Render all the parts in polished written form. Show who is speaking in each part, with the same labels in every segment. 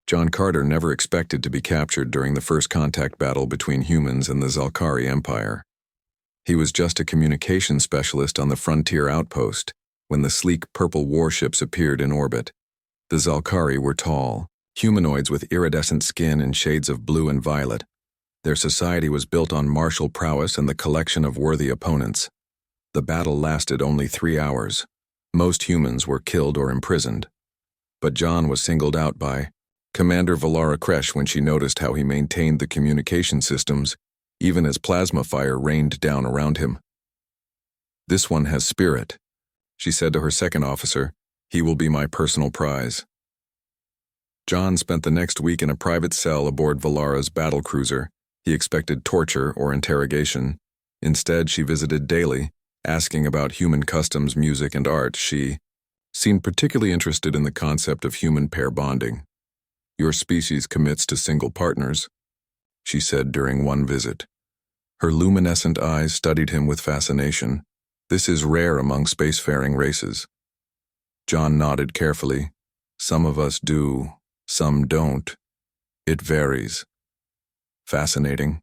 Speaker 1: John Carter never expected to be captured during the first contact battle between humans and the Zalkari Empire. He was just a communications specialist on the frontier outpost when the sleek purple warships appeared in orbit. The Zalkari were tall, humanoids with iridescent skin in shades of blue and violet. Their society was built on martial prowess and the collection of worthy opponents. The battle lasted only 3 hours. Most humans were killed or imprisoned. But John was singled out by Commander Valara Kresh when she noticed how he maintained the communication systems, even as plasma fire rained down around him. "This one has spirit," she said to her second officer. "He will be my personal prize." John spent the next week in a private cell aboard Valara's battlecruiser. He expected torture or interrogation. Instead, she visited daily, asking about human customs, music, and art. She seemed particularly interested in the concept of human pair bonding. "Your species commits to single partners," she said during one visit. Her luminescent eyes studied him with fascination. "This is rare among spacefaring races." John nodded carefully. "Some of us do, some don't. It varies." "Fascinating."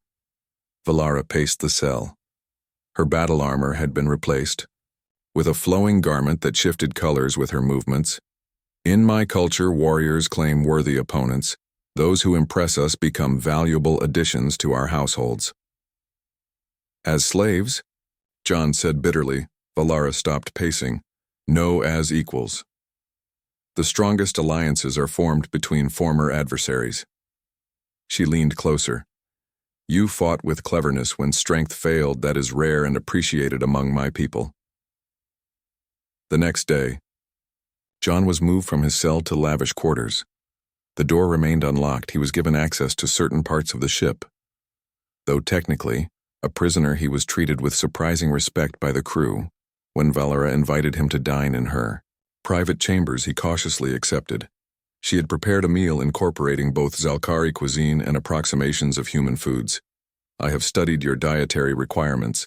Speaker 1: Valara paced the cell. Her battle armor had been replaced, with a flowing garment that shifted colors with her movements. "In my culture, warriors claim worthy opponents. Those who impress us become valuable additions to our households." "As slaves?" John said bitterly. Valara stopped pacing. "No, as equals. The strongest alliances are formed between former adversaries." She leaned closer. "You fought with cleverness when strength failed. That is rare and appreciated among my people." The next day, John was moved from his cell to lavish quarters. The door remained unlocked. He was given access to certain parts of the ship. Though technically a prisoner, he was treated with surprising respect by the crew. When Valara invited him to dine in her private chambers, he cautiously accepted. She had prepared a meal incorporating both Zalkari cuisine and approximations of human foods. "I have studied your dietary requirements,"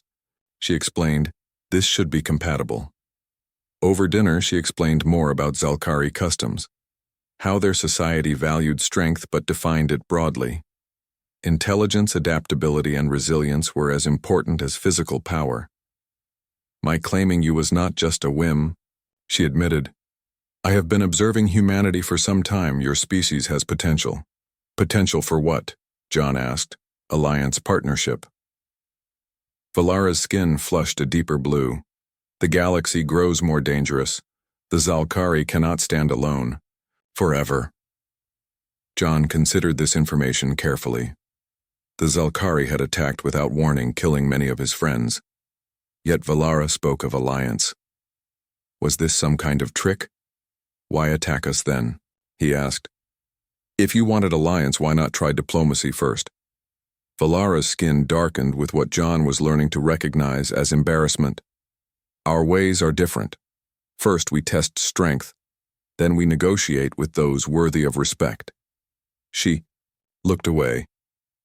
Speaker 1: she explained. "This should be compatible." Over dinner, she explained more about Zalkari customs, how their society valued strength but defined it broadly. Intelligence, adaptability, and resilience were as important as physical power. "My claiming you was not just a whim," she admitted. "I have been observing humanity for some time. Your species has potential." "Potential for what?" John asked. "Alliance, partnership." Valara's skin flushed a deeper blue. "The galaxy grows more dangerous. The Zalkari cannot stand alone. Forever." John considered this information carefully. The Zalkari had attacked without warning, killing many of his friends. Yet Valara spoke of alliance. Was this some kind of trick? "Why attack us then?" he asked. "If you wanted alliance, why not try diplomacy first?" Valara's skin darkened with what John was learning to recognize as embarrassment. "Our ways are different. First we test strength, then we negotiate with those worthy of respect." She looked away.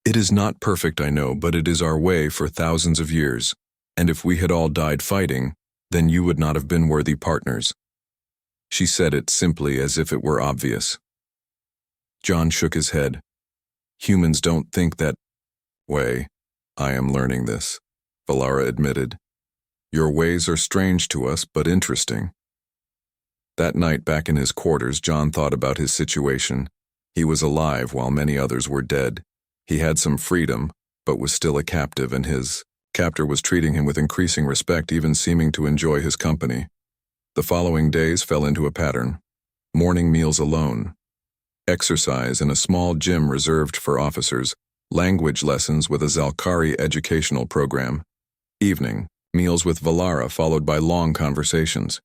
Speaker 1: "It is not perfect, I know, but it is our way for thousands of years. And if we had all died fighting, then you would not have been worthy partners." She said it simply as if it were obvious. John shook his head. "Humans don't think that way." "I am learning this," Valara admitted. "Your ways are strange to us, but interesting." That night back in his quarters, John thought about his situation. He was alive while many others were dead. He had some freedom, but was still a captive, and his captor was treating him with increasing respect, even seeming to enjoy his company. The following days fell into a pattern. Morning meals alone. Exercise in a small gym reserved for officers. Language lessons with a Zalkari educational program. Evening, meals with Valara followed by long conversations.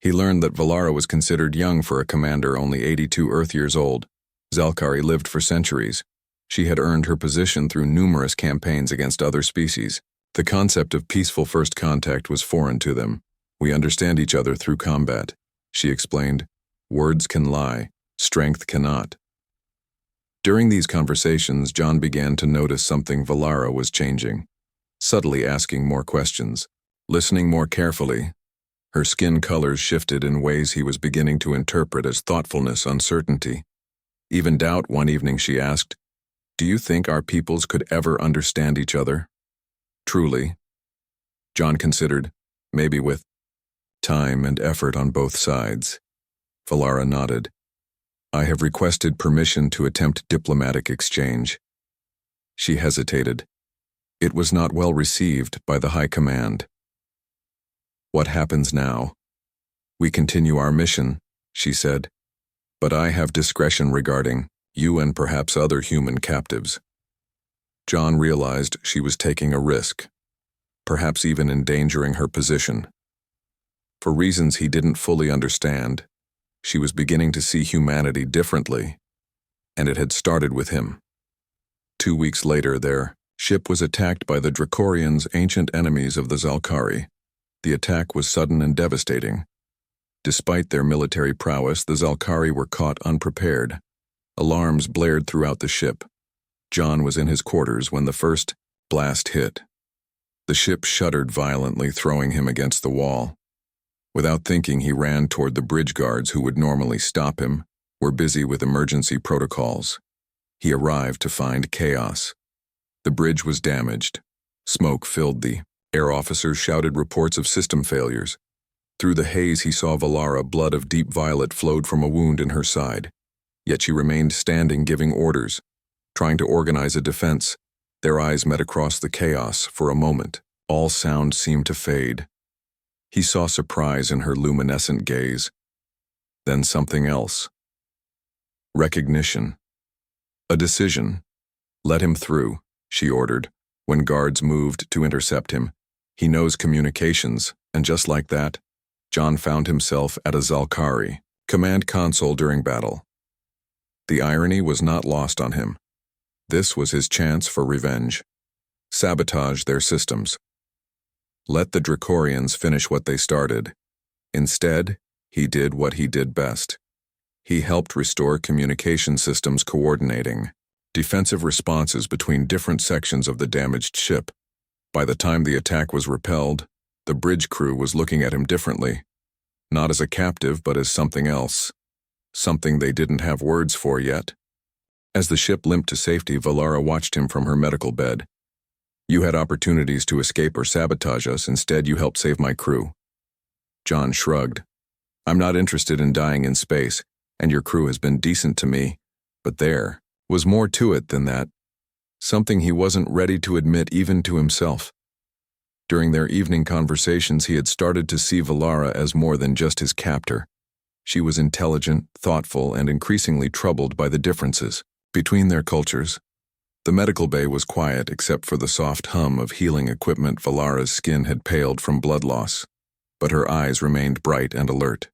Speaker 1: He learned that Valara was considered young for a commander, only 82 Earth years old. Zalkari lived for centuries. She had earned her position through numerous campaigns against other species. The concept of peaceful first contact was foreign to them. "We understand each other through combat," she explained. "Words can lie, strength cannot." During these conversations, John began to notice something. Valara was changing, subtly asking more questions, listening more carefully. Her skin colors shifted in ways he was beginning to interpret as thoughtfulness, uncertainty. Evened out one evening she asked, "Do you think our peoples could ever understand each other? Truly?" John considered, "Maybe with time and effort on both sides." Valara nodded. "I have requested permission to attempt diplomatic exchange." She hesitated. It was not well received by the High Command. "What happens now?" "We continue our mission," she said, "but I have discretion regarding you and perhaps other human captives." John realized she was taking a risk, perhaps even endangering her position. For reasons he didn't fully understand, she was beginning to see humanity differently, and it had started with him. 2 weeks later, their ship was attacked by the Dracorians, ancient enemies of the Zalkari. The attack was sudden and devastating. Despite their military prowess, the Zalkari were caught unprepared. Alarms blared throughout the ship. John was in his quarters when the first blast hit. The ship shuddered violently, throwing him against the wall. Without thinking, he ran toward the bridge guards who would normally stop him, were busy with emergency protocols. He arrived to find chaos. The bridge was damaged. Smoke filled the air. Officers shouted reports of system failures. Through the haze he saw Valara. Blood of deep violet flowed from a wound in her side. Yet she remained standing, giving orders, trying to organize a defense. Their eyes met across the chaos. For a moment, all sound seemed to fade. He saw surprise in her luminescent gaze. Then something else. Recognition. A decision. "Let him through," she ordered, when guards moved to intercept him. "He knows communications," and just like that, John found himself at a Zalkari command console during battle. The irony was not lost on him. This was his chance for revenge. Sabotage their systems. Let the Dracorians finish what they started. Instead, he did what he did best. He helped restore communication systems, coordinating defensive responses between different sections of the damaged ship. By the time the attack was repelled, the bridge crew was looking at him differently. Not as a captive, but as something else. Something they didn't have words for yet. As the ship limped to safety, Valara watched him from her medical bed. "You had opportunities to escape or sabotage us. Instead, you helped save my crew." John shrugged. "I'm not interested in dying in space, and your crew has been decent to me, but there was more to it than that. Something he wasn't ready to admit even to himself." During their evening conversations, he had started to see Valara as more than just his captor. She was intelligent, thoughtful, and increasingly troubled by the differences between their cultures. The medical bay was quiet except for the soft hum of healing equipment. Valara's skin had paled from blood loss, but her eyes remained bright and alert.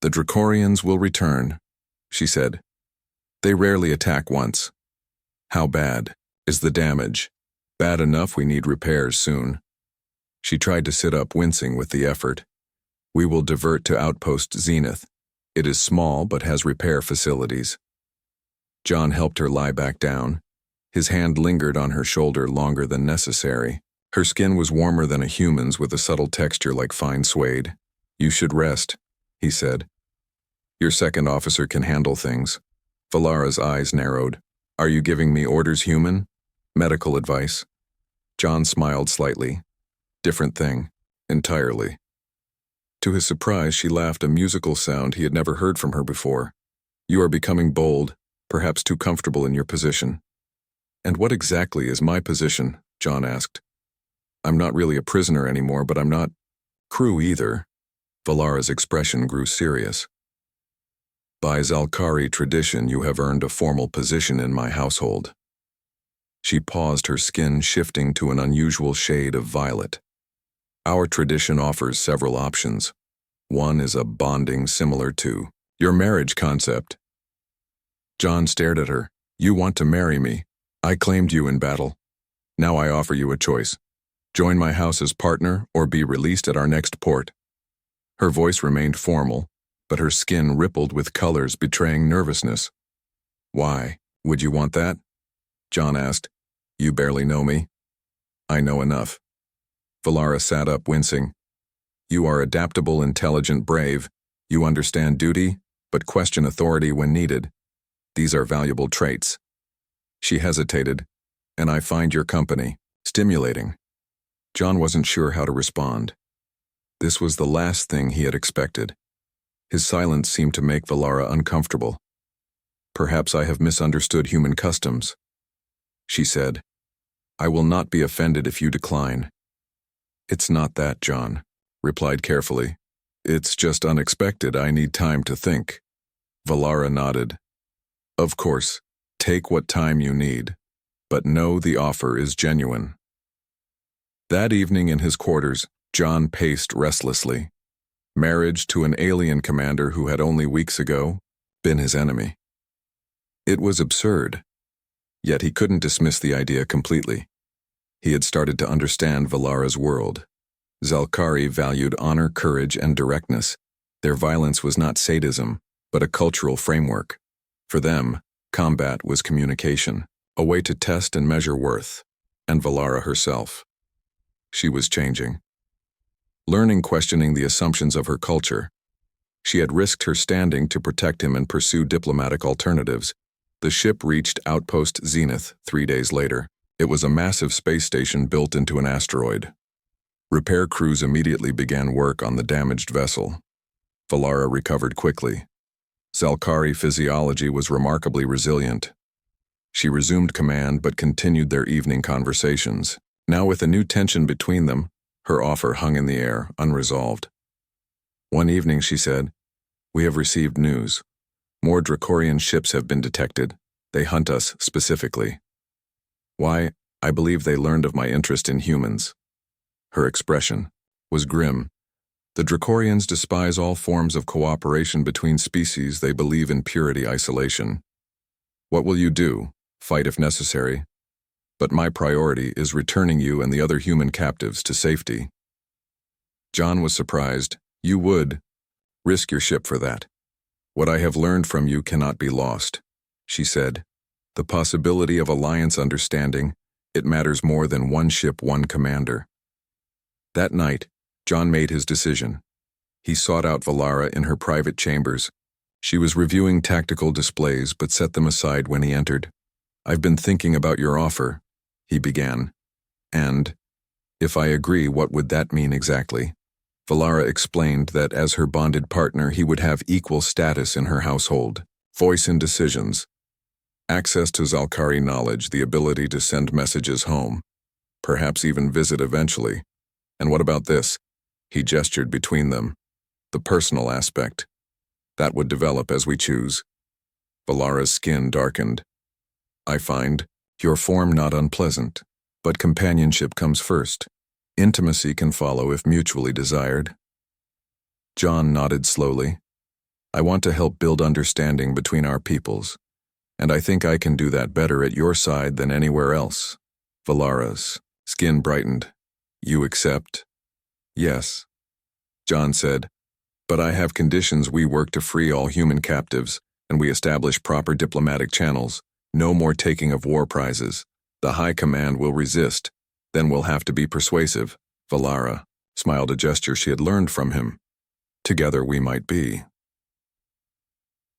Speaker 1: "The Dracorians will return," she said. "They rarely attack once." "How bad is the damage?" "Bad enough we need repairs soon." She tried to sit up, wincing with the effort. "We will divert to Outpost Zenith. It is small but has repair facilities." John helped her lie back down. His hand lingered on her shoulder longer than necessary. Her skin was warmer than a human's, with a subtle texture like fine suede. "You should rest," he said. "Your second officer can handle things." Valara's eyes narrowed. "Are you giving me orders, human? Medical advice?" John smiled slightly. "Different thing, entirely." To his surprise, she laughed, a musical sound he had never heard from her before. "You are becoming bold, perhaps too comfortable in your position." "And what exactly is my position?" John asked. "I'm not really a prisoner anymore, but I'm not crew either." Valara's expression grew serious. "By Zalkari tradition, you have earned a formal position in my household." She paused, her skin shifting to an unusual shade of violet. "Our tradition offers several options. One is a bonding similar to your marriage concept." John stared at her. "You want to marry me? I claimed you in battle. Now I offer you a choice. Join my house as partner or be released at our next port." Her voice remained formal, but her skin rippled with colors betraying nervousness. "Why would you want that?" John asked. "You barely know me." "I know enough." Valara sat up, wincing. "You are adaptable, intelligent, brave. You understand duty, but question authority when needed." These are valuable traits." She hesitated, "And I find your company stimulating." John wasn't sure how to respond. This was the last thing he had expected. His silence seemed to make Valara uncomfortable. "Perhaps I have misunderstood human customs," she said. "I will not be offended if you decline." "It's not that," John replied carefully. "It's just unexpected. I need time to think." Valara nodded. "Of course, take what time you need, but know the offer is genuine." That evening in his quarters, John paced restlessly. Marriage to an alien commander who had only weeks ago been his enemy. It was absurd, yet he couldn't dismiss the idea completely. He had started to understand Valara's world. Zalkari valued honor, courage, and directness. Their violence was not sadism, but a cultural framework. For them, combat was communication, a way to test and measure worth. And Valara herself. She was changing. Learning, questioning the assumptions of her culture. She had risked her standing to protect him and pursue diplomatic alternatives. The ship reached Outpost Zenith 3 days later. It was a massive space station built into an asteroid. Repair crews immediately began work on the damaged vessel. Valara recovered quickly. Zalkari physiology was remarkably resilient. She resumed command but continued their evening conversations. Now with a new tension between them, her offer hung in the air, unresolved. One evening she said, "We have received news. More Dracorian ships have been detected. They hunt us specifically." "Why, I believe they learned of my interest in humans." Her expression was grim. "The Dracorians despise all forms of cooperation between species. They believe in purity isolation. What will you do? Fight if necessary. But my priority is returning you and the other human captives to safety." John was surprised. "You would risk your ship for that. What I have learned from you cannot be lost," she said. "The possibility of alliance understanding, it matters more than one ship, one commander." That night, John made his decision. He sought out Valara in her private chambers. She was reviewing tactical displays but set them aside when he entered. "I've been thinking about your offer," he began. "And, if I agree, what would that mean exactly?" Valara explained that as her bonded partner he would have equal status in her household, voice in decisions, access to Zalkari knowledge, the ability to send messages home, perhaps even visit eventually. "And what about this?" He gestured between them. "The personal aspect. That would develop as we choose." Valara's skin darkened. "I find your form not unpleasant, but companionship comes first. Intimacy can follow if mutually desired." John nodded slowly. "I want to help build understanding between our peoples, and I think I can do that better at your side than anywhere else." Valara's skin brightened. "You accept?" "Yes," John said. "But I have conditions. We work to free all human captives, and we establish proper diplomatic channels. No more taking of war prizes. The High Command will resist. Then we'll have to be persuasive." Valara smiled, a gesture she had learned from him. "Together we might be."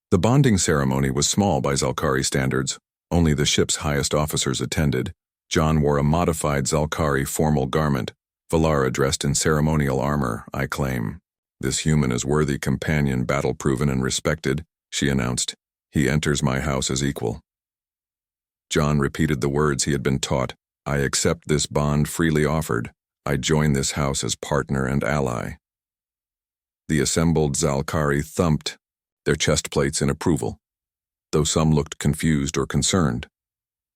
Speaker 1: The bonding ceremony was small by Zalkari standards. Only the ship's highest officers attended. John wore a modified Zalkari formal garment. Valara dressed in ceremonial armor. "I claim this human is worthy companion, battle-proven and respected," she announced. "He enters my house as equal." John repeated the words he had been taught. "I accept this bond freely offered. I join this house as partner and ally." The assembled Zalkari thumped their chest plates in approval, though some looked confused or concerned.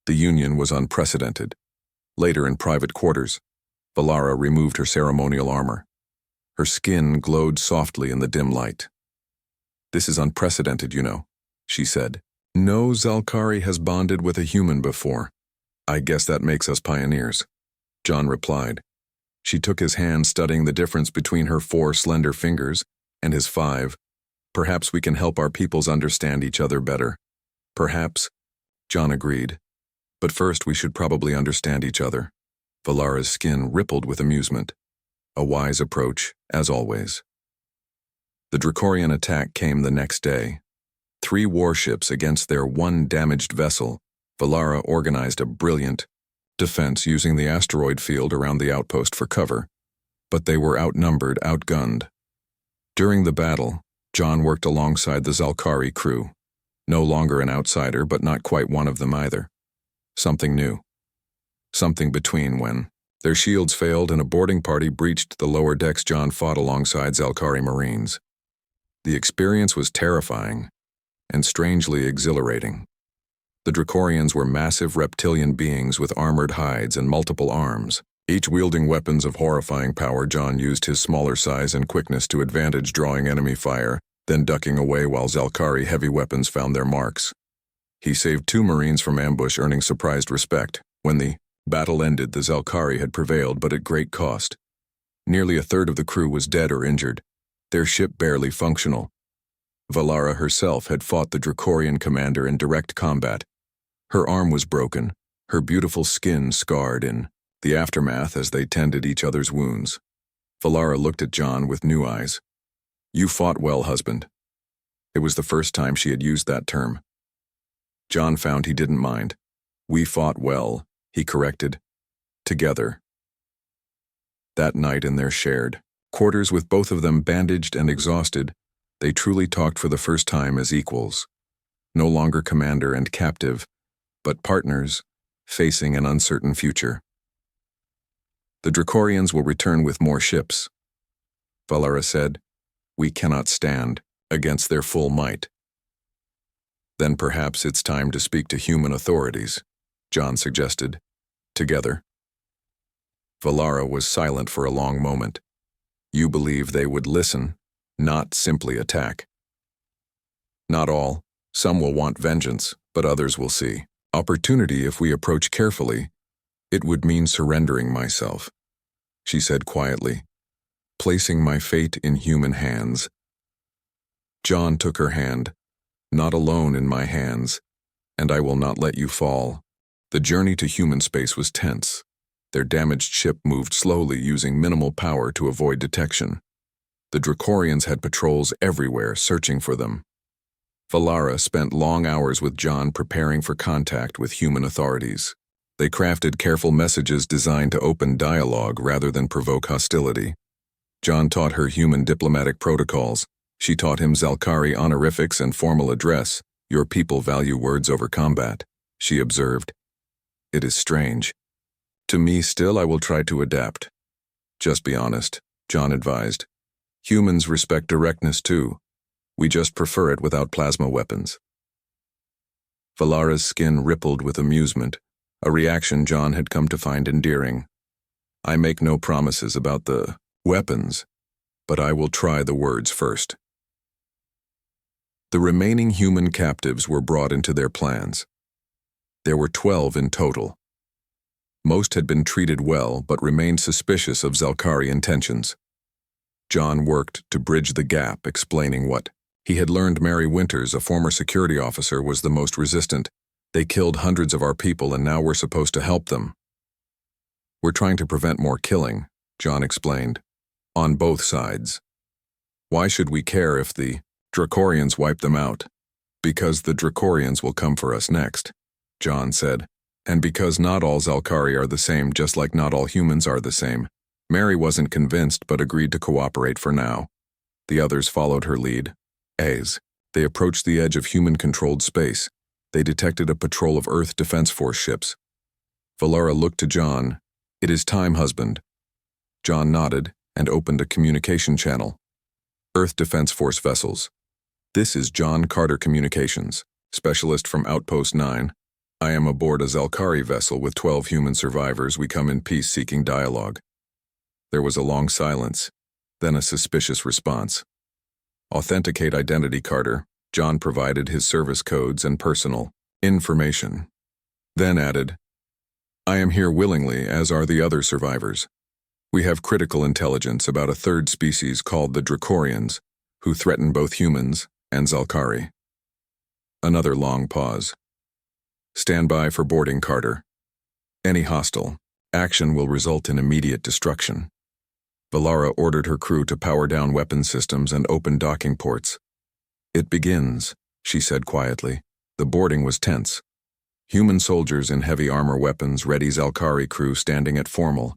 Speaker 1: The union was unprecedented. Later in private quarters, Valara removed her ceremonial armor. Her skin glowed softly in the dim light. "This is unprecedented, you know," she said. "No Zalkari has bonded with a human before. I guess that makes us pioneers," John replied. She took his hand, studying the difference between her 4 slender fingers and his 5. "Perhaps we can help our peoples understand each other better." "Perhaps," John agreed. "But first we should probably understand each other." Valara's skin rippled with amusement. A wise approach, as always. The Dracorian attack came the next day. 3 warships against their 1 damaged vessel, Valara organized a brilliant defense using the asteroid field around the outpost for cover, but they were outnumbered, outgunned. During the battle, John worked alongside the Zalkari crew, no longer an outsider but not quite one of them either. Something new. Something between when their shields failed and a boarding party breached the lower decks. John fought alongside Zalkari Marines. The experience was terrifying and strangely exhilarating. The Dracorians were massive reptilian beings with armored hides and multiple arms, each wielding weapons of horrifying power. John used his smaller size and quickness to advantage, drawing enemy fire, then ducking away while Zalkari heavy weapons found their marks. He saved 2 Marines from ambush, earning surprised respect. When the battle ended, the Zalkari had prevailed, but at great cost. Nearly a third of the crew was dead or injured, their ship barely functional. Valara herself had fought the Dracorian commander in direct combat. Her arm was broken, her beautiful skin scarred in the aftermath as they tended each other's wounds. Valara looked at John with new eyes. "You fought well, husband." It was the first time she had used that term. John found he didn't mind. "We fought well," he corrected. "Together." That night in their shared quarters, with both of them bandaged and exhausted, they truly talked for the first time as equals. No longer commander and captive, but partners, facing an uncertain future. "The Dracorians will return with more ships," Valara said. "We cannot stand against their full might." "Then perhaps it's time to speak to human authorities," John suggested. "Together." Valara was silent for a long moment. "You believe they would listen, not simply attack?" "Not all. Some will want vengeance, but others will see opportunity if we approach carefully. It would mean surrendering myself," she said quietly, "placing my fate in human hands." John took her hand. "Not alone in my hands, and I will not let you fall." The journey to human space was tense. Their damaged ship moved slowly, using minimal power to avoid detection. The Dracorians had patrols everywhere, searching for them. Valara spent long hours with John preparing for contact with human authorities. They crafted careful messages designed to open dialogue rather than provoke hostility. John taught her human diplomatic protocols. She taught him Zalkari honorifics and formal address. "Your people value words over combat," she observed. "It is strange. To me still, I will try to adapt." "Just be honest," John advised. "Humans respect directness too. We just prefer it without plasma weapons." Valara's skin rippled with amusement, a reaction John had come to find endearing. "I make no promises about the weapons, but I will try the words first." The remaining human captives were brought into their plans. There were 12 in total. Most had been treated well but remained suspicious of Zalkari intentions. John worked to bridge the gap, explaining what he had learned. Mary Winters, a former security officer, was the most resistant. "They killed hundreds of our people and now we're supposed to help them." "We're trying to prevent more killing," John explained. "On both sides. Why should we care if the Dracorians wipe them out?" "Because the Dracorians will come for us next," John said. "And because not all Zalkari are the same, just like not all humans are the same." Mary wasn't convinced but agreed to cooperate for now. The others followed her lead. As they approached the edge of human-controlled space, they detected a patrol of Earth Defense Force ships. Valara looked to John. "It is time, husband." John nodded and opened a communication channel. "Earth Defense Force vessels. This is John Carter Communications, specialist from Outpost 9. I am aboard a Zalkari vessel with 12 human survivors. We come in peace seeking dialogue." There was a long silence, then a suspicious response. "Authenticate identity, Carter." John provided his service codes and personal information. Then added, "I am here willingly, as are the other survivors. We have critical intelligence about a third species called the Dracorians, who threaten both humans and Zalkari." Another long pause. "Stand by for boarding, Carter. Any hostile action will result in immediate destruction." Valara ordered her crew to power down weapon systems and open docking ports. "It begins," she said quietly. The boarding was tense. Human soldiers in heavy armor weapons, ready Zalkari crew standing at formal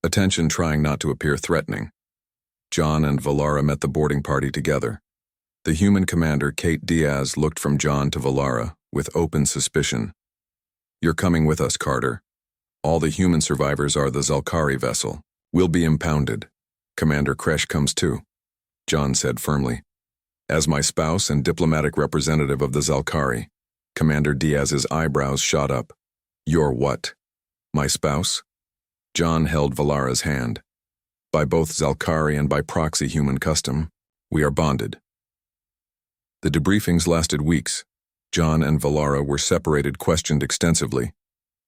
Speaker 1: attention, trying not to appear threatening. John and Valara met the boarding party together. The human commander, Kate Diaz, looked from John to Valara with open suspicion. You're coming with us, Carter. All the human survivors are the Zalkari vessel. We'll be impounded. Commander Kresh comes too, John said firmly. As my spouse and diplomatic representative of the Zalkari, Commander Diaz's eyebrows shot up. You're what? My spouse? John held Valara's hand. By both Zalkari and by proxy human custom, we are bonded. The debriefings lasted weeks. John and Valara were separated, questioned extensively.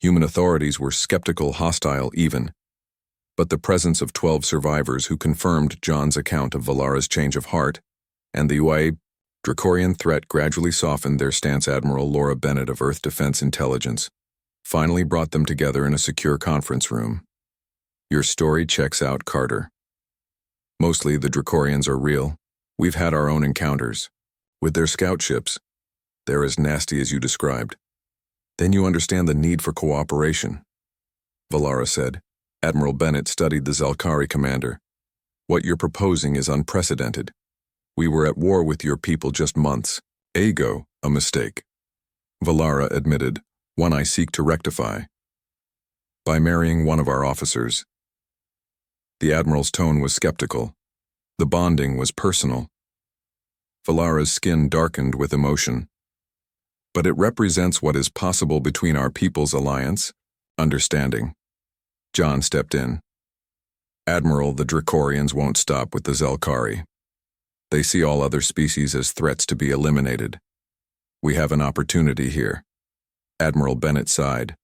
Speaker 1: Human authorities were skeptical, hostile even. But the presence of 12 survivors who confirmed John's account of Valara's change of heart and the UA Dracorian threat gradually softened their stance. Admiral Laura Bennett of Earth Defense Intelligence finally brought them together in a secure conference room. Your story checks out, Carter. Mostly the Dracorians are real. We've had our own encounters. With their scout ships, they're as nasty as you described. Then you understand the need for cooperation, Valara said. Admiral Bennett studied the Zalkari commander. What you're proposing is unprecedented. We were at war with your people just months ago, a mistake. Valara admitted, one I seek to rectify. By marrying one of our officers. The Admiral's tone was skeptical. The bonding was personal. Valara's skin darkened with emotion. But it represents what is possible between our people's alliance, understanding. John stepped in. Admiral, the Dracorians won't stop with the Zalkari. They see all other species as threats to be eliminated. We have an opportunity here. Admiral Bennett sighed.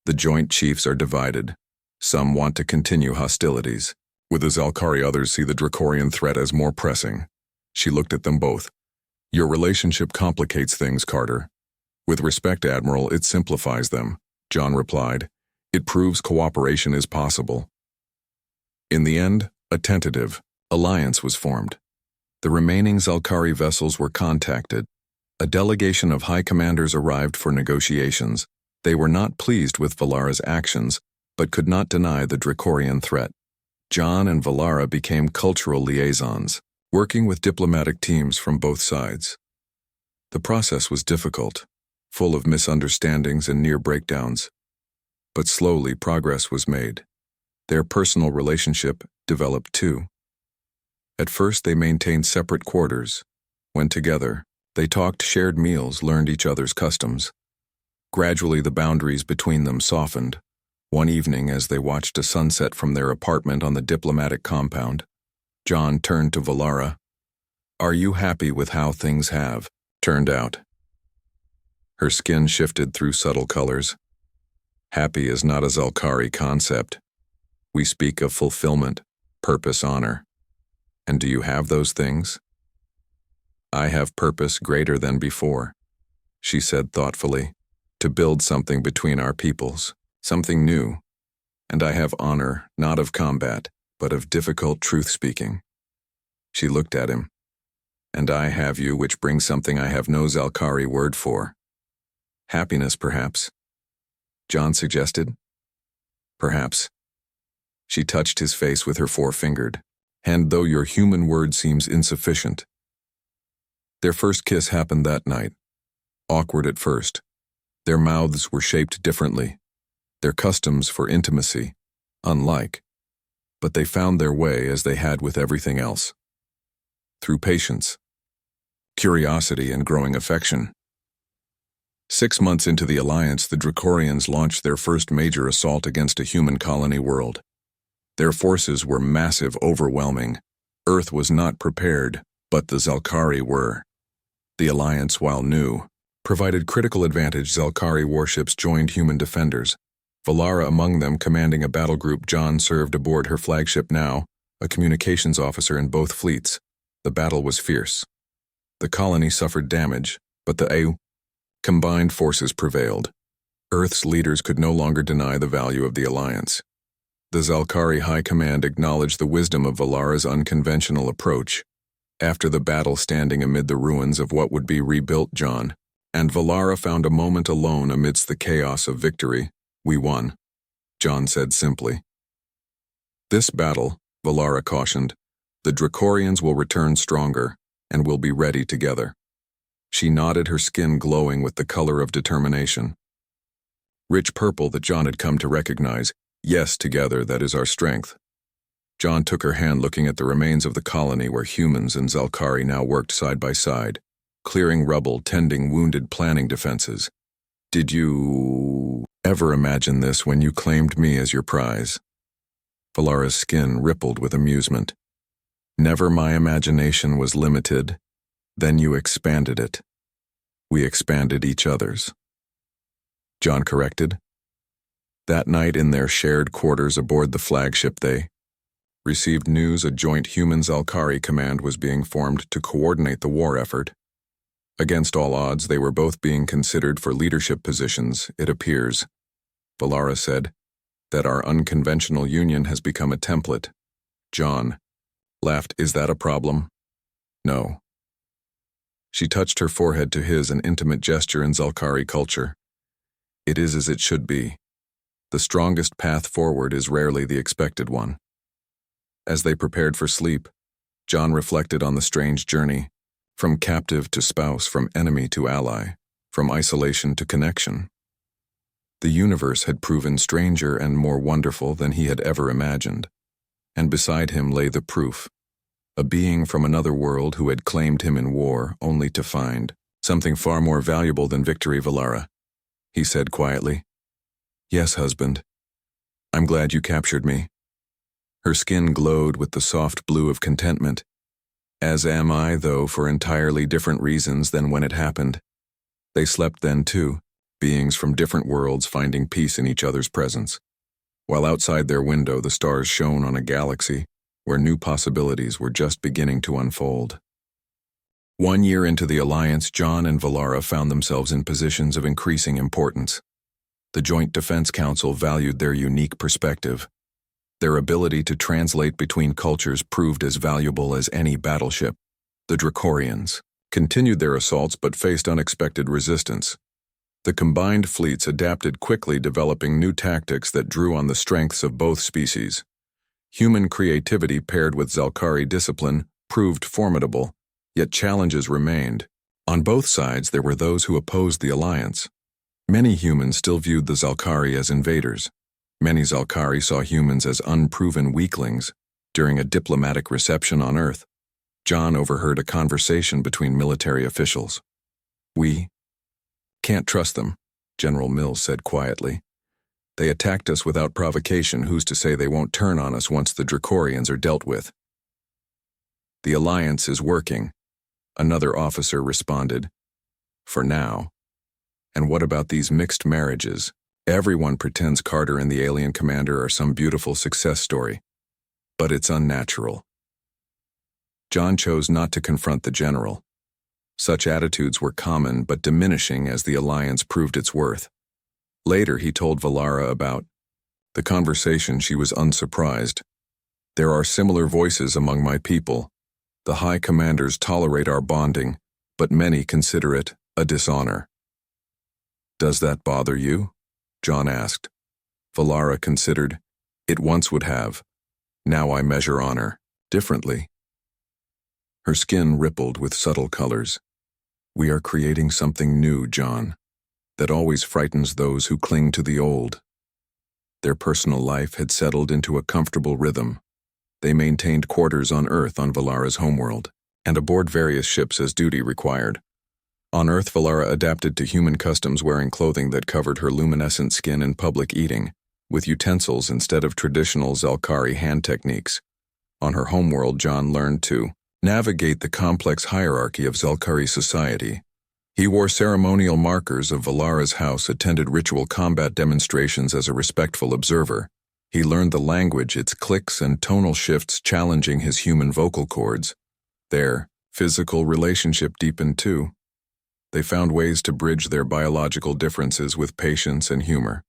Speaker 1: The Joint Chiefs are divided. Some want to continue hostilities. With the Zalkari, others see the Dracorian threat as more pressing. She looked at them both. Your relationship complicates things, Carter. With respect, Admiral, it simplifies them, John replied. It proves cooperation is possible. In the end, a tentative alliance was formed. The remaining Zalkari vessels were contacted. A delegation of high commanders arrived for negotiations. They were not pleased with Valara's actions, but could not deny the Dracorian threat. John and Valara became cultural liaisons, working with diplomatic teams from both sides. The process was difficult, full of misunderstandings and near breakdowns. But slowly progress was made. Their personal relationship developed too. At first they maintained separate quarters. When together, they talked, shared meals, learned each other's customs. Gradually the boundaries between them softened. One evening, as they watched a sunset from their apartment on the diplomatic compound, John turned to Valara. Are you happy with how things have turned out? Her skin shifted through subtle colors. Happy is not a Zalkari concept. We speak of fulfillment, purpose, honor. And do you have those things? I have purpose greater than before, she said thoughtfully, to build something between our peoples, something new. And I have honor, not of combat, but of difficult truth-speaking. She looked at him. And I have you, which brings something I have no Zalkari word for. Happiness, perhaps. John suggested. Perhaps. She touched his face with her forefinger. And though your human word seems insufficient. Their first kiss happened that night. Awkward at first. Their mouths were shaped differently. Their customs for intimacy, unlike. But they found their way as they had with everything else. Through patience, curiosity, and growing affection. 6 months into the alliance, the Dracorians launched their first major assault against a human colony world. Their forces were massive, overwhelming. Earth was not prepared, but the Zalkari were. The alliance, while new, provided critical advantage. Zalkari warships joined human defenders, Valara among them commanding a battle group. John served aboard her flagship now, a communications officer in both fleets. The battle was fierce. The colony suffered damage, but the combined forces prevailed. Earth's leaders could no longer deny the value of the alliance. The Zalkari High Command acknowledged the wisdom of Valara's unconventional approach. After the battle, standing amid the ruins of what would be rebuilt, John and Valara found a moment alone amidst the chaos of victory. "We won," John said simply. "This battle," Valara cautioned, "the Dracorians will return stronger, and we'll be ready together." She nodded, her skin glowing with the color of determination. Rich purple that John had come to recognize. "Yes, together, that is our strength." John took her hand, looking at the remains of the colony where humans and Zalkari now worked side by side, clearing rubble, tending wounded, planning defenses. "Did you ever imagine this when you claimed me as your prize?" Valara's skin rippled with amusement. "Never. My imagination was limited. Then you expanded it. We expanded each other's," John corrected. That night in their shared quarters aboard the flagship, they received news a joint human-Zalkari command was being formed to coordinate the war effort. Against all odds, they were both being considered for leadership positions, it appears. Valara said that our unconventional union has become a template. John laughed. "Is that a problem?" "No." She touched her forehead to his, an intimate gesture in Zalkari culture. "It is as it should be. The strongest path forward is rarely the expected one." As they prepared for sleep, John reflected on the strange journey, from captive to spouse, from enemy to ally, from isolation to connection. The universe had proven stranger and more wonderful than he had ever imagined, and beside him lay the proof, a being from another world who had claimed him in war only to find something far more valuable than victory. "Valara," he said quietly. "Yes, husband. I'm glad you captured me." Her skin glowed with the soft blue of contentment. "As am I, though for entirely different reasons than when it happened." They slept then too, beings from different worlds finding peace in each other's presence, while outside their window the stars shone on a galaxy where new possibilities were just beginning to unfold. 1 year into the alliance, John and Valara found themselves in positions of increasing importance. The Joint Defense Council valued their unique perspective. Their ability to translate between cultures proved as valuable as any battleship. The Dracorians continued their assaults but faced unexpected resistance. The combined fleets adapted quickly, developing new tactics that drew on the strengths of both species. Human creativity paired with Zalkari discipline proved formidable, yet challenges remained. On both sides there were those who opposed the alliance. Many humans still viewed the Zalkari as invaders. Many Zalkari saw humans as unproven weaklings. During a diplomatic reception on Earth, John overheard a conversation between military officials. "We can't trust them," General Mills said quietly. "They attacked us without provocation. Who's to say they won't turn on us once the Dracorians are dealt with?" "The alliance is working," another officer responded. "For now. And what about these mixed marriages? Everyone pretends Carter and the alien commander are some beautiful success story. But it's unnatural." John chose not to confront the general. Such attitudes were common but diminishing as the alliance proved its worth. Later he told Valara about the conversation. She was unsurprised. "There are similar voices among my people. The high commanders tolerate our bonding, but many consider it a dishonor." "Does that bother you?" John asked. Valara considered. "It once would have. Now I measure honor differently." Her skin rippled with subtle colors. "We are creating something new, John, that always frightens those who cling to the old." Their personal life had settled into a comfortable rhythm. They maintained quarters on Earth on Valara's homeworld, and aboard various ships as duty required. On Earth, Valara adapted to human customs, wearing clothing that covered her luminescent skin in public, eating with utensils instead of traditional Zalkari hand techniques. On her homeworld, John learned to navigate the complex hierarchy of Zalkari society. He wore ceremonial markers of Valara's house, attended ritual combat demonstrations as a respectful observer. He learned the language, its clicks and tonal shifts challenging his human vocal cords. Their physical relationship deepened too. They found ways to bridge their biological differences with patience and humor,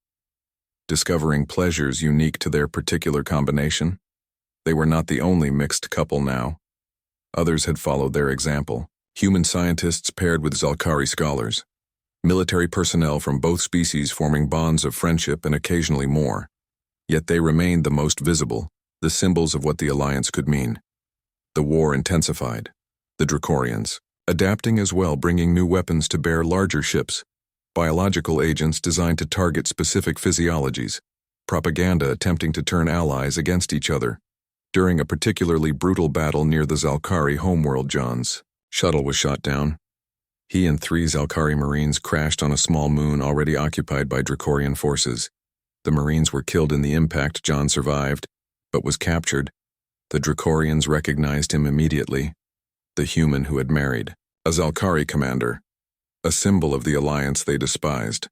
Speaker 1: discovering pleasures unique to their particular combination. They were not the only mixed couple now. Others had followed their example. Human scientists paired with Zalkari scholars. Military personnel from both species forming bonds of friendship and occasionally more. Yet they remained the most visible, the symbols of what the alliance could mean. The war intensified. The Dracorians, adapting as well, bringing new weapons to bear, larger ships, biological agents designed to target specific physiologies, propaganda attempting to turn allies against each other. During a particularly brutal battle near the Zalkari homeworld, John's shuttle was shot down. He and 3 Zalkari Marines crashed on a small moon already occupied by Dracorian forces. The Marines were killed in the impact. John survived, but was captured. The Dracorians recognized him immediately. The human who had married a Zalkari commander, a symbol of the alliance they despised.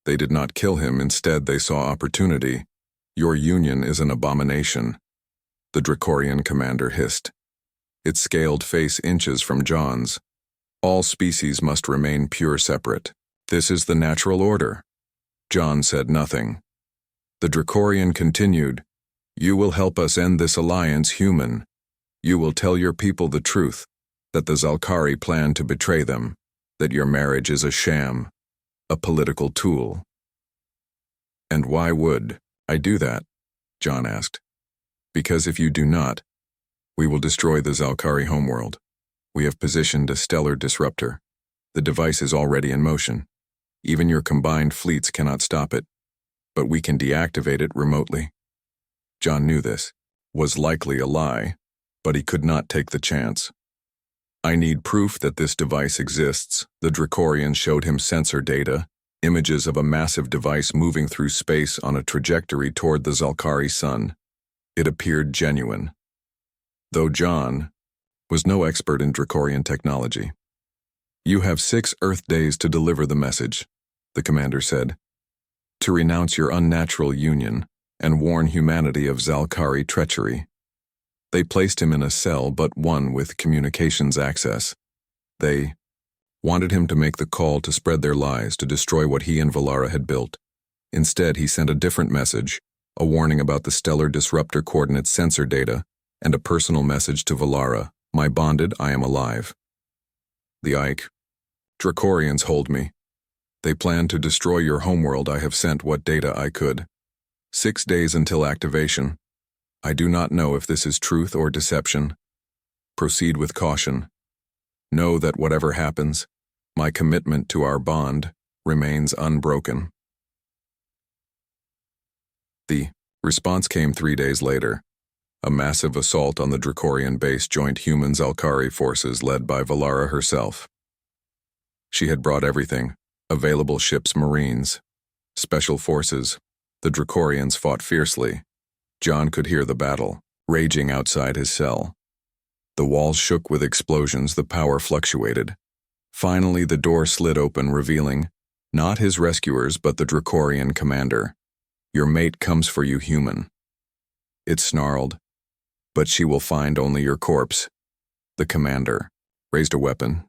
Speaker 1: They did not kill him, instead they saw opportunity. Your union is an abomination, the Dracorian commander hissed. Its scaled face inches from John's. All species must remain pure separate. This is the natural order. John said nothing. The Dracorian continued, You will help us end this alliance, human. You will tell your people the truth, that the Zalkari plan to betray them, that your marriage is a sham, a political tool. And why would I do that? John asked. Because if you do not, we will destroy the Zalkari homeworld. We have positioned a stellar disruptor. The device is already in motion. Even your combined fleets cannot stop it, but we can deactivate it remotely. John knew this was likely a lie, but he could not take the chance. I need proof that this device exists. The Dracorians showed him sensor data, images of a massive device moving through space on a trajectory toward the Zalkari sun. It appeared genuine. Though John was no expert in Dracorian technology. You have 6 Earth days to deliver the message, the commander said, to renounce your unnatural union and warn humanity of Zalkari treachery. They placed him in a cell but one with communications access. They wanted him to make the call to spread their lies, to destroy what he and Valara had built. Instead, he sent a different message, a warning about the stellar disruptor coordinate sensor data, and a personal message to Valara, My bonded, I am alive. The Ike. Dracorians hold me. They plan to destroy your homeworld. I have sent what data I could. 6 days until activation. I do not know if this is truth or deception. Proceed with caution. Know that whatever happens, my commitment to our bond remains unbroken. The response came 3 days later. A massive assault on the Dracorian base joined human Zalkari forces led by Valara herself. She had brought everything: available ships, Marines, special forces. The Dracorians fought fiercely. John could hear the battle raging outside his cell. The walls shook with explosions, the power fluctuated. Finally, the door slid open, revealing not his rescuers but the Dracorian commander. Your mate comes for you, human. It snarled. But she will find only your corpse. The commander raised a weapon.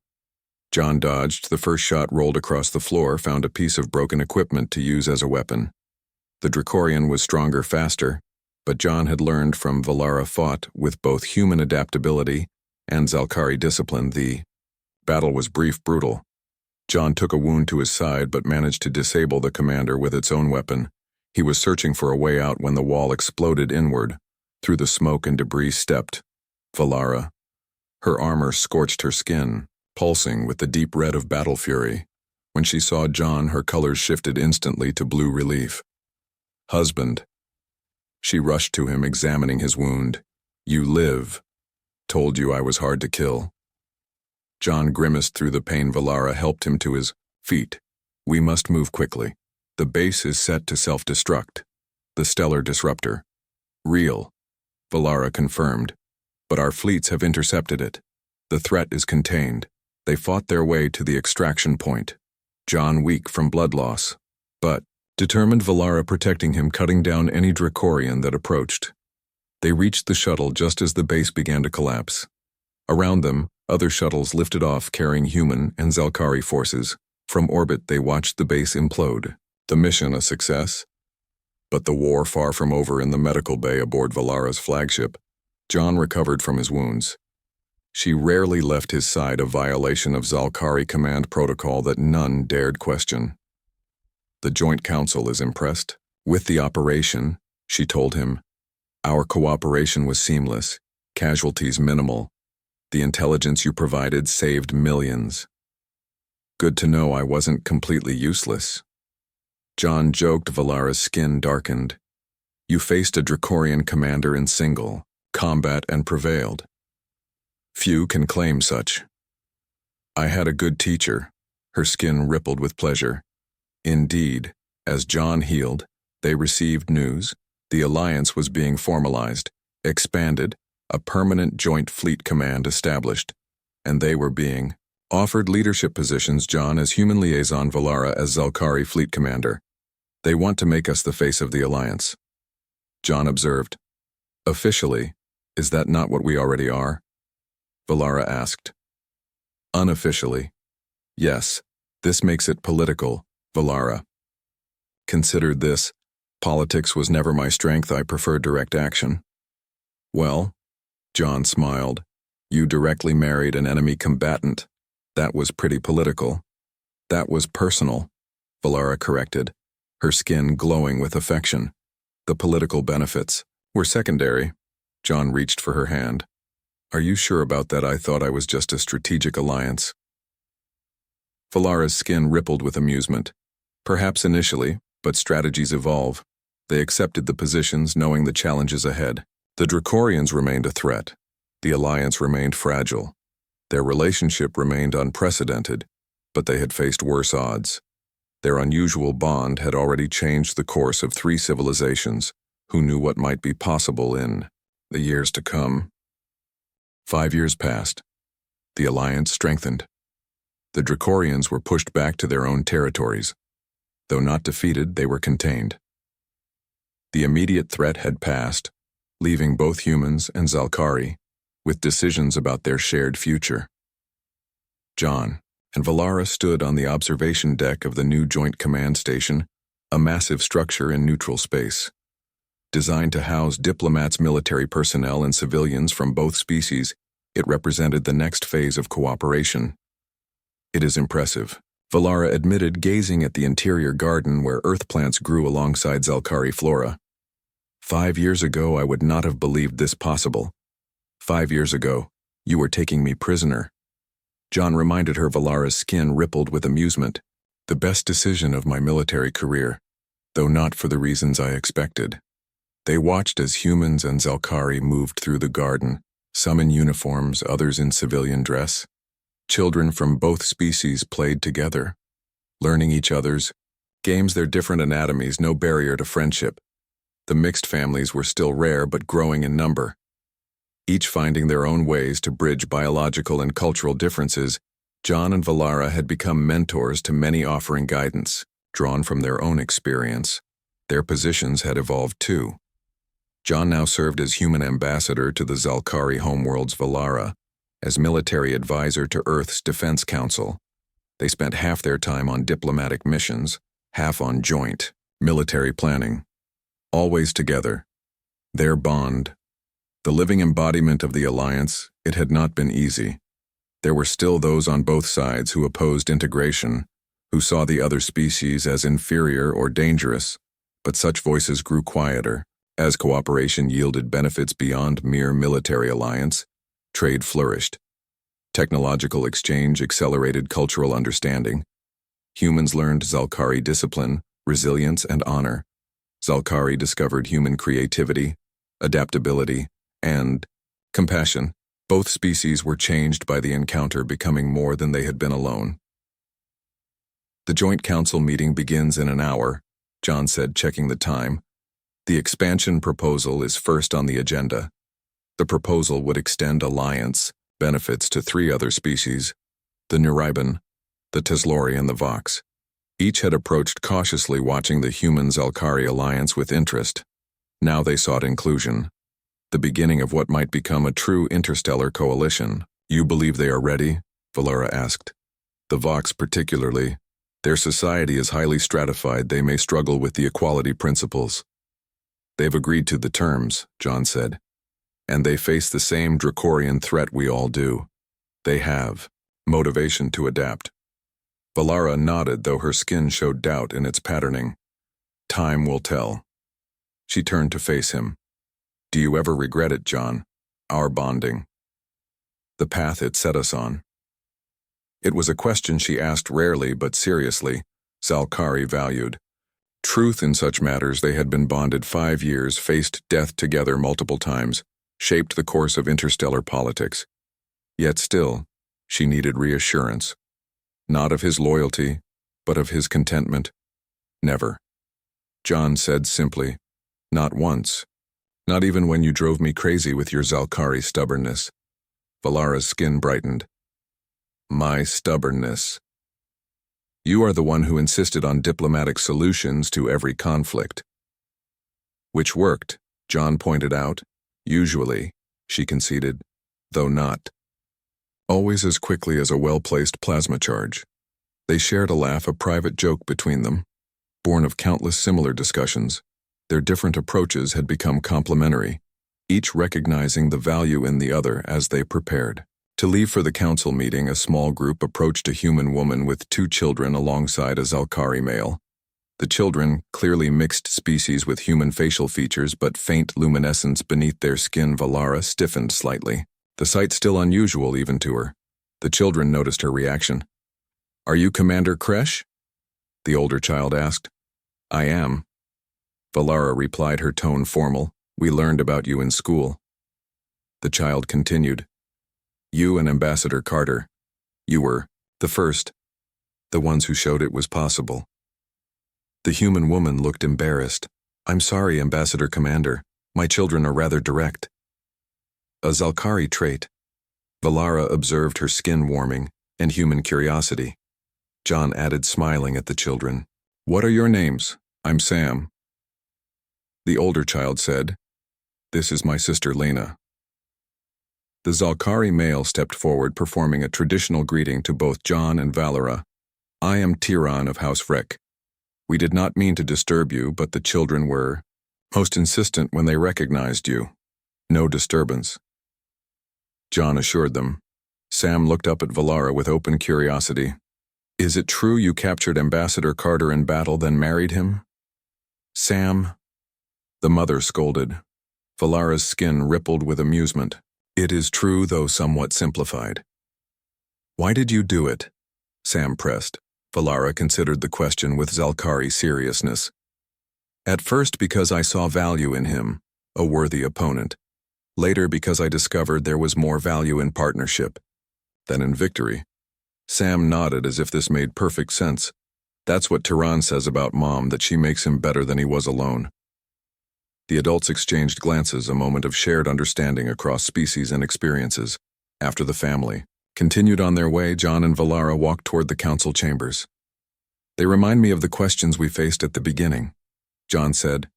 Speaker 1: John dodged. The first shot rolled across the floor, found a piece of broken equipment to use as a weapon. The Dracorian was stronger, faster, but John had learned from Valara fought with both human adaptability and Zalkari discipline. The battle was brief, brutal. John took a wound to his side but managed to disable the commander with its own weapon. He was searching for a way out when the wall exploded inward. Through the smoke and debris stepped Valara. Her armor scorched her skin, pulsing with the deep red of battle fury. When she saw John, her colors shifted instantly to blue relief. Husband. She rushed to him, examining his wound. You live. Told you I was hard to kill. John grimaced through the pain. Valara helped him to his feet. We must move quickly. The base is set to self-destruct. The stellar disruptor. Real. Valara confirmed. But our fleets have intercepted it. The threat is contained. They fought their way to the extraction point. John weak from blood loss. But determined, Valara protecting him, cutting down any Dracorian that approached. They reached the shuttle just as the base began to collapse. Around them, other shuttles lifted off carrying human and Zalkari forces. From orbit, they watched the base implode. The mission a success. But the war far from over. In the medical bay aboard Valara's flagship, John recovered from his wounds. She rarely left his side, a violation of Zalkari command protocol that none dared question. The Joint Council is impressed with the operation, she told him. Our cooperation was seamless, casualties minimal. The intelligence you provided saved millions. Good to know I wasn't completely useless. John joked. Valara's skin darkened. You faced a Dracorian commander in single combat and prevailed. Few can claim such. I had a good teacher. Her skin rippled with pleasure. Indeed, as John healed, they received news. The alliance was being formalized, expanded, a permanent joint fleet command established, and they were being offered leadership positions. John as human liaison, Valara as Zalkari fleet commander. They want to make us the face of the alliance. John observed. Officially, is that not what we already are? Valara asked. Unofficially. Yes, this makes it political, Valara. Considered this, politics was never my strength. I prefer direct action. Well, John smiled. You directly married an enemy combatant. That was pretty political. That was personal, Valara corrected, her skin glowing with affection. The political benefits were secondary. John reached for her hand. Are you sure about that? I thought I was just a strategic alliance. Valara's skin rippled with amusement. Perhaps initially, but strategies evolve. They accepted the positions, knowing the challenges ahead. The Dracorians remained a threat. The alliance remained fragile. Their relationship remained unprecedented, but they had faced worse odds. Their unusual bond had already changed the course of 3 civilizations. Who knew what might be possible in the years to come? 5 years passed. The alliance strengthened. The Dracorians were pushed back to their own territories. Though not defeated, they were contained. The immediate threat had passed, leaving both humans and Zalkari with decisions about their shared future. John and Valara stood on the observation deck of the new Joint Command Station, a massive structure in neutral space. Designed to house diplomats, military personnel, and civilians from both species, it represented the next phase of cooperation. It is impressive, Valara admitted, gazing at the interior garden where earth plants grew alongside Zalkari flora. 5 years ago, I would not have believed this possible. 5 years ago, you were taking me prisoner. John reminded her. Valara's skin rippled with amusement. The best decision of my military career, though not for the reasons I expected. They watched as humans and Zalkari moved through the garden, some in uniforms, others in civilian dress. Children from both species played together, learning each other's games, their different anatomies, no barrier to friendship. The mixed families were still rare but growing in number. Each finding their own ways to bridge biological and cultural differences, John and Valara had become mentors to many, offering guidance, drawn from their own experience. Their positions had evolved too. John now served as human ambassador to the Zalkari homeworld's Valara, as military advisor to Earth's Defense Council. They spent half their time on diplomatic missions, half on joint military planning. Always together. Their bond, the living embodiment of the alliance, it had not been easy. There were still those on both sides who opposed integration, who saw the other species as inferior or dangerous, but such voices grew quieter as cooperation yielded benefits beyond mere military alliance. Trade flourished. Technological exchange accelerated cultural understanding. Humans learned Zalkari discipline, resilience, and honor. Zalkari discovered human creativity, adaptability, and compassion. Both species were changed by the encounter, becoming more than they had been alone. The Joint Council meeting begins in an hour, John said, checking the time. The expansion proposal is first on the agenda. The proposal would extend alliance benefits to 3 other species, the Nuriban, the Teslori, and the Vox. Each had approached cautiously, watching the human-Zalkari alliance with interest. Now they sought inclusion, the beginning of what might become a true interstellar coalition. You believe they are ready? Valara asked. The Vox particularly. Their society is highly stratified. They may struggle with the equality principles. They've agreed to the terms, John said. And they face the same draconian threat we all do. They have motivation to adapt. Valara nodded, though her skin showed doubt in its patterning. Time will tell. She turned to face him. Do you ever regret it, John? Our bonding. The path it set us on. It was a question she asked rarely but seriously. Zalkari valued. Truth in such matters. They had been bonded 5 years, faced death together multiple times, shaped the course of interstellar politics. Yet still, she needed reassurance. Not of his loyalty, but of his contentment. Never. John said simply, not once. Not even when you drove me crazy with your Zalkari stubbornness. Valara's skin brightened. My stubbornness. You are the one who insisted on diplomatic solutions to every conflict. Which worked, John pointed out. Usually, she conceded, though not always as quickly as a well-placed plasma charge. They shared a laugh, a private joke between them, born of countless similar discussions. Their different approaches had become complementary, each recognizing the value in the other as they prepared. To leave for the council meeting, a small group approached a human woman with 2 children alongside a Zalkari male. The children, clearly mixed species with human facial features but faint luminescence beneath their skin. Valara stiffened slightly. The sight still unusual even to her. The children noticed her reaction. Are you Commander Kresh? The older child asked. I am. Valara replied, her tone formal. We learned about you in school. The child continued. You and Ambassador Carter. You were the first. The ones who showed it was possible. The human woman looked embarrassed. I'm sorry, Ambassador Commander. My children are rather direct. A Zalkari trait. Valara observed her skin warming and human curiosity. John added, smiling at the children. What are your names? I'm Sam. The older child said, This is my sister Lena. The Zalkari male stepped forward, performing a traditional greeting to both John and Valara. I am Tiran of House Vrek. We did not mean to disturb you, but the children were most insistent when they recognized you. No disturbance. John assured them. Sam looked up at Valara with open curiosity. Is it true you captured Ambassador Carter in battle, then married him? Sam, the mother scolded. Valara's skin rippled with amusement. It is true, though somewhat simplified. Why did you do it? Sam pressed. Valara considered the question with Zalkari seriousness. At first because I saw value in him, a worthy opponent. Later because I discovered there was more value in partnership than in victory. Sam nodded as if this made perfect sense. That's what Tiran says about Mom, that she makes him better than he was alone. The adults exchanged glances, a moment of shared understanding across species and experiences. After the family continued on their way, John and Valara walked toward the council chambers. They remind me of the questions we faced at the beginning, John said.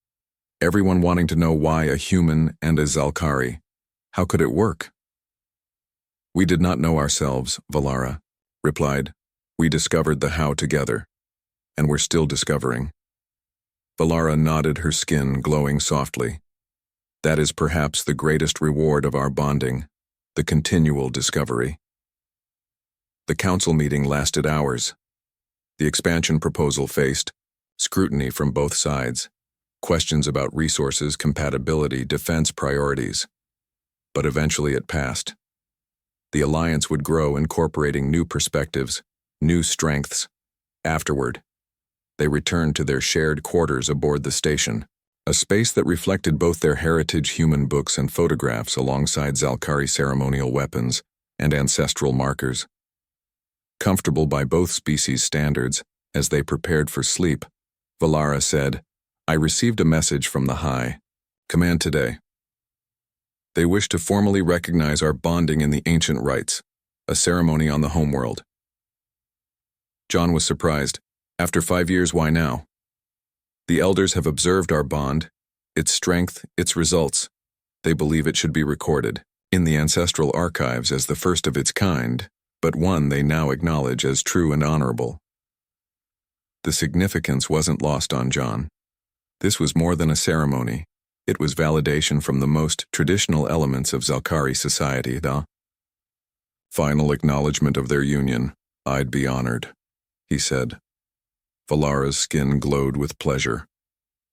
Speaker 1: Everyone wanting to know why a human and a Zalkari. How could it work? We did not know ourselves, Valara replied. We discovered the how together, and we're still discovering. Valara nodded, her skin glowing softly. That is perhaps the greatest reward of our bonding, the continual discovery. The council meeting lasted hours. The expansion proposal faced scrutiny from both sides, questions about resources, compatibility, defense priorities. But eventually it passed. The alliance would grow, incorporating new perspectives, new strengths. Afterward, they returned to their shared quarters aboard the station, a space that reflected both their heritage, human books and photographs, alongside Zalkari ceremonial weapons and ancestral markers. Comfortable by both species' standards, as they prepared for sleep, Valara said, I received a message from the High Command today. They wish to formally recognize our bonding in the ancient rites, a ceremony on the homeworld. John was surprised. After 5 years, why now? The elders have observed our bond, its strength, its results. They believe it should be recorded in the ancestral archives as the first of its kind, but one they now acknowledge as true and honorable. The significance wasn't lost on John. This was more than a ceremony. It was validation from the most traditional elements of Zalkari society, the final acknowledgement of their union. I'd be honored, he said. Valara's skin glowed with pleasure.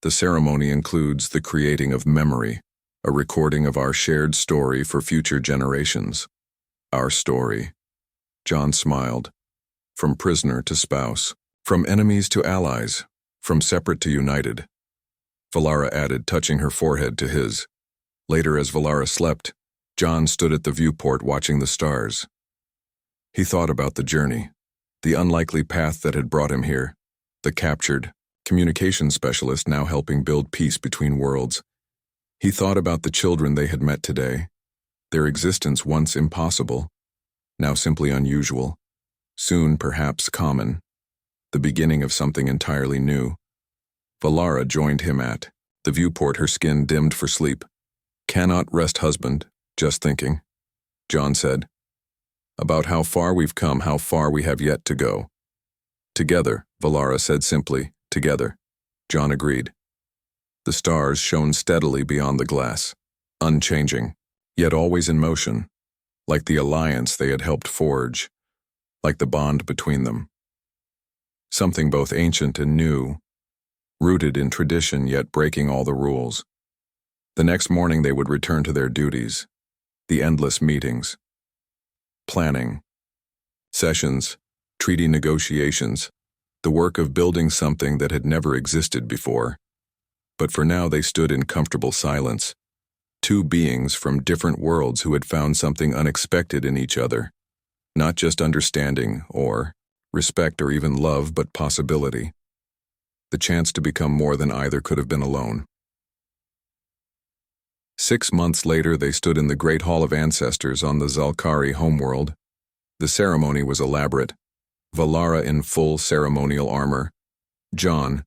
Speaker 1: The ceremony includes the creating of memory, a recording of our shared story for future generations. Our story. John smiled. From prisoner to spouse. From enemies to allies. From separate to united. Valara added, touching her forehead to his. Later, as Valara slept, John stood at the viewport watching the stars. He thought about the journey, the unlikely path that had brought him here, the captured, communications specialist now helping build peace between worlds. He thought about the children they had met today, their existence once impossible, now simply unusual, soon perhaps common, the beginning of something entirely new. Valara joined him at the viewport, her skin dimmed for sleep. Cannot rest, husband, just thinking, John said. About how far we've come, how far we have yet to go. Together, Valara said simply, together. John agreed. The stars shone steadily beyond the glass, unchanging, yet always in motion, like the alliance they had helped forge, like the bond between them. Something both ancient and new, rooted in tradition yet breaking all the rules. The next morning they would return to their duties, the endless meetings, planning, sessions, treaty negotiations, the work of building something that had never existed before. But for now they stood in comfortable silence, two beings from different worlds who had found something unexpected in each other, not just understanding or respect or even love, but possibility. The chance to become more than either could have been alone. 6 months later, they stood in the Great Hall of Ancestors on the Zalkari homeworld. The ceremony was elaborate. Valara in full ceremonial armor. John,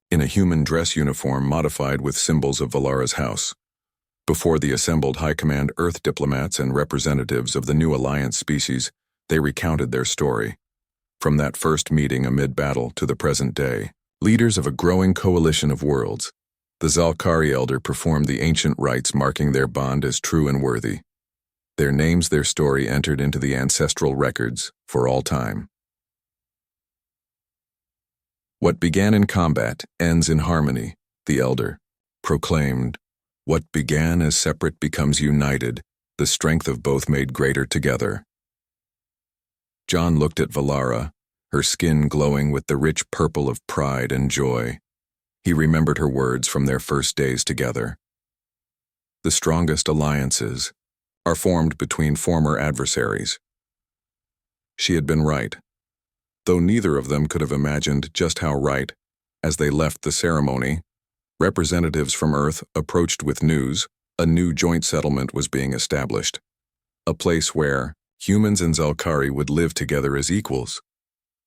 Speaker 1: in a human dress uniform modified with symbols of Valara's house. Before the assembled High Command Earth diplomats and representatives of the new Alliance species, they recounted their story. From that first meeting amid battle to the present day, leaders of a growing coalition of worlds, the Zalkari elder performed the ancient rites marking their bond as true and worthy. Their names, their story entered into the ancestral records for all time. What began in combat ends in harmony, the elder proclaimed. What began as separate becomes united, the strength of both made greater together. John looked at Valara, her skin glowing with the rich purple of pride and joy. He remembered her words from their first days together. The strongest alliances are formed between former adversaries. She had been right, though neither of them could have imagined just how right. As they left the ceremony, representatives from Earth approached with news. A new joint settlement was being established, a place where humans and Zalkari would live together as equals.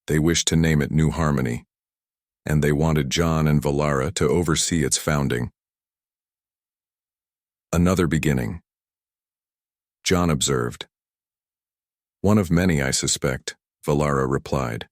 Speaker 1: They wished to name it New Harmony, and they wanted John and Valara to oversee its founding. Another beginning, John observed. One of many, I suspect, Valara replied.